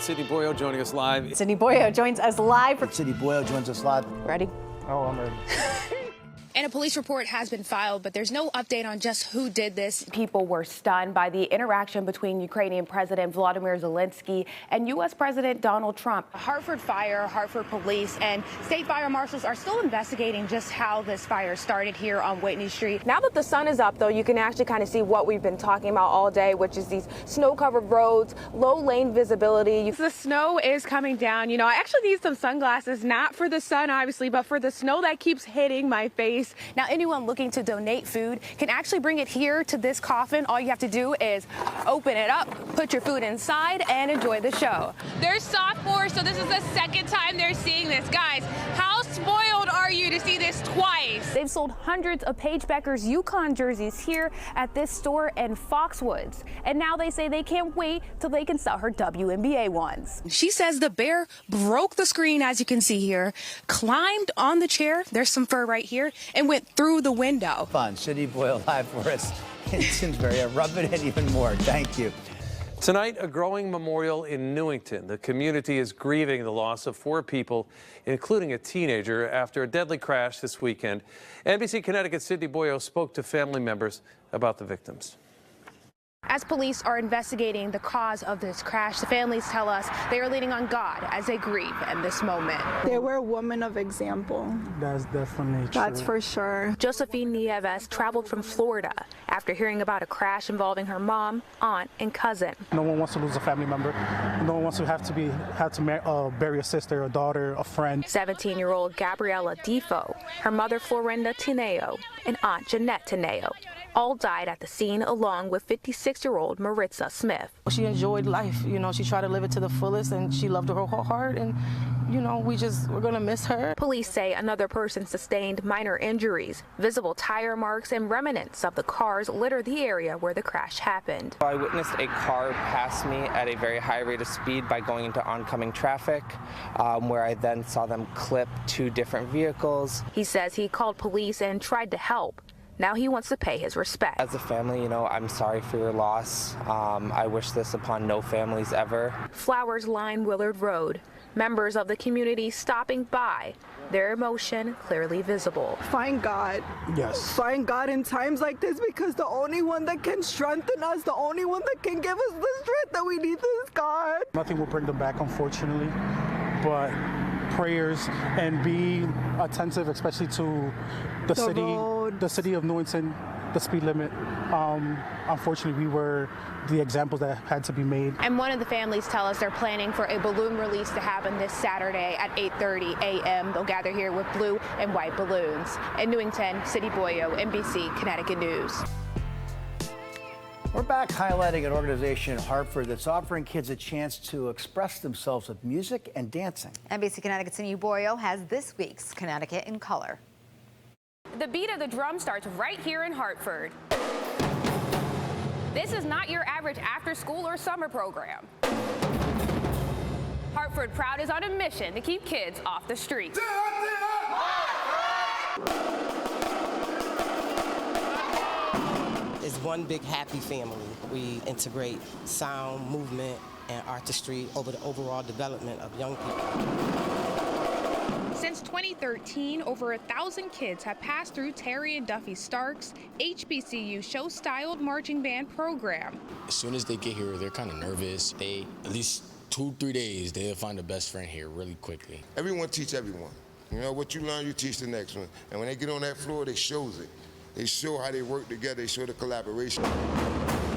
Sidney Boyo joining us live. Sidney Boyo joins us live. Sidney Boyo joins us live. Ready? Oh, I'm ready. And a police report has been filed, but there's no update on just who did this. People were stunned by the interaction between Ukrainian President Volodymyr Zelensky and U.S. President Donald Trump. Hartford Fire, Hartford Police, and state fire marshals are still investigating just how this fire started here on Whitney Street. Now that the sun is up, though, you can actually kind of see what we've been talking about all day, which is these snow-covered roads, low lane visibility. The snow is coming down. You know, I actually need some sunglasses, not for the sun, obviously, but for the snow that keeps hitting my face. Now, anyone looking to donate food can actually bring it here to this coffin. All you have to do is open it up, put your food inside, and enjoy the show. They're sophomores, so this is the second time they're seeing this. Guys, how spoiled are you to see this twice? They've sold hundreds of Paige Becker's UConn jerseys here at this store in Foxwoods. And now they say they can't wait till they can sell her WNBA ones. She says the bear broke the screen, as you can see here, climbed on the chair, there's some fur right here, and went through the window. Fun. Sidney Boyle live for us in Simsbury. Rub it in even more. Thank you. Tonight, a growing memorial in Newington. The community is grieving the loss of 4 people, including a teenager, after a deadly crash this weekend. NBC Connecticut's Sidney Boyo spoke to family members about the victims. As police are investigating the cause of this crash, the families tell us they are leaning on God as they grieve in this moment. They were women of example. That's definitely true. That's for sure. Josephine Nieves traveled from Florida after hearing about a crash involving her mom, aunt, and cousin. No one wants to lose a family member. No one wants to have to bury a sister, a daughter, a friend. 17-year-old Gabriella Defoe, her mother Florinda Tineo, and aunt Jeanette Tineo all died at the scene, along with 56-year-old Maritza Smith. She enjoyed life, you know, she tried to live it to the fullest, and she loved her whole heart, and, you know, we're gonna miss her. Police say another person sustained minor injuries. Visible tire marks and remnants of the cars litter the area where the crash happened. I witnessed a car pass me at a very high rate of speed by going into oncoming traffic, where I then saw them clip 2 different vehicles. He says he called police and tried to help. Now he wants to pay his respect. As a family, you know, I'm sorry for your loss. I wish this upon no families ever. Flowers line Willard Road. Members of the community stopping by, their emotion clearly visible. Find God. Yes. Find God in times like this, because the only one that can strengthen us, the only one that can give us the strength that we need is God. Nothing will bring them back, unfortunately, but prayers, and be attentive, especially to the city of Newington, the speed limit. Unfortunately, we were the examples that had to be made. And one of the families tell us they're planning for a balloon release to happen this Saturday at 8:30 a.m. They'll gather here with blue and white balloons. In Newington, Sidney Boyo, NBC Connecticut News. We're back highlighting an organization in Hartford that's offering kids a chance to express themselves with music and dancing. NBC Connecticut's Sidney Boyo has this week's Connecticut in Color. The beat of the drum starts right here in Hartford. This is not your average after-school or summer program. Hartford Proud is on a mission to keep kids off the streets. It's one big happy family. We integrate sound, movement, and artistry over the overall development of young people. Since 2013, over 1,000 kids have passed through Terry and Duffy Stark's HBCU show-styled marching band program. As soon as they get here, they're kind of nervous. They, at least 2-3 days, they'll find a best friend here really quickly. Everyone teach everyone. You know, what you learn, you teach the next one. And when they get on that floor, they shows it. They show how they work together, they show the collaboration.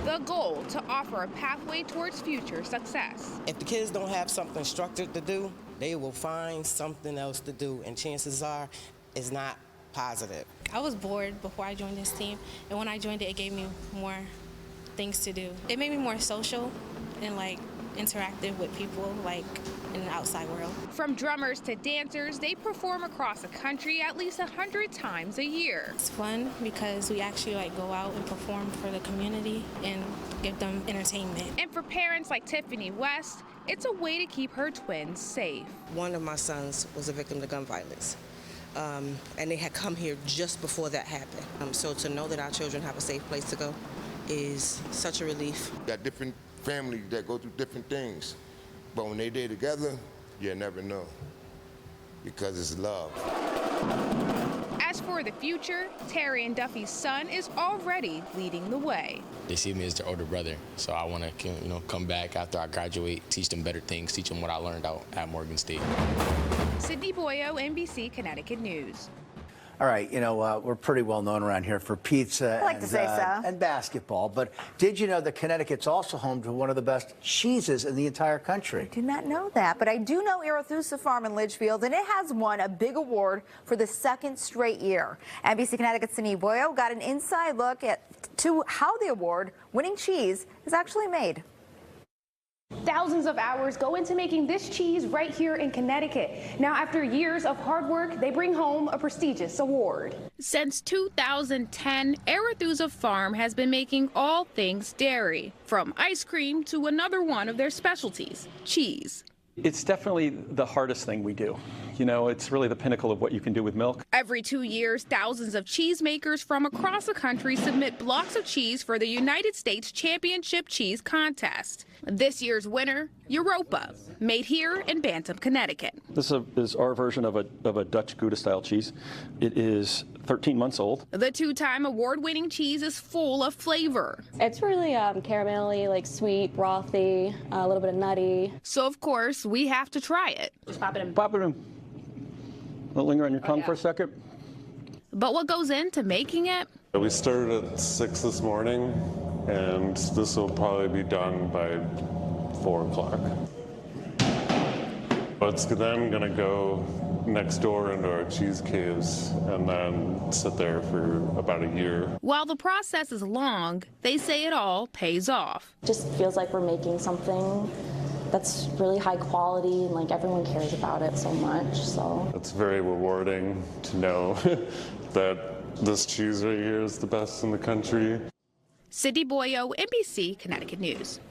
The goal, to offer a pathway towards future success. If the kids don't have something structured to do, they will find something else to do, and chances are it's not positive. I was bored before I joined this team, and when I joined it, it gave me more things to do. It made me more social and like interactive with people like in the outside world. From drummers to dancers, they perform across the country at least 100 times a year. It's fun because we actually like go out and perform for the community and give them entertainment. And for parents like Tiffany West, it's a way to keep her twins safe. One of my sons was a victim to gun violence. And they had come here just before that happened. So to know that our children have a safe place to go is such a relief. Got different families that go through different things. But when they're together, you never know, because it's love. As for the future, Terry and Duffy's son is already leading the way. They see me as their older brother, so I want to, come back after I graduate, teach them better things, teach them what I learned out at Morgan State. Sydney Boyo, NBC Connecticut News. All right, we're pretty well known around here for pizza and basketball, but did you know that Connecticut's also home to one of the best cheeses in the entire country? I did not know that, but I do know Arethusa Farm in Litchfield, and it has won a big award for the second straight year. NBC Connecticut's Sydney Boyo got an inside look to how the award-winning cheese is actually made. Thousands of hours go into making this cheese right here in Connecticut. Now, after years of hard work, they bring home a prestigious award. Since 2010, Arethusa Farm has been making all things dairy, from ice cream to another one of their specialties, cheese. It's definitely the hardest thing we do. It's really the pinnacle of what you can do with milk. Every 2 years, thousands of cheesemakers from across the country submit blocks of cheese for the United States Championship Cheese Contest. This year's winner, Europa, made here in Bantam, Connecticut. This is our version of a Dutch Gouda-style cheese. It is 13 months old. The two-time award-winning cheese is full of flavor. It's really caramelly, like sweet, brothy, a little bit of nutty. So, of course, we have to try it. Just pop it in. Pop it in. Let it linger on your tongue for a second. But what goes into making it? We started at 6 this morning, and this will probably be done by 4 o'clock. It's then going to go next door into our cheese caves and then sit there for about a year. While the process is long, they say it all pays off. It just feels like we're making something that's really high quality, and like everyone cares about it so much. So it's very rewarding to know that this cheese right here is the best in the country. Sydney Boyo, NBC Connecticut News.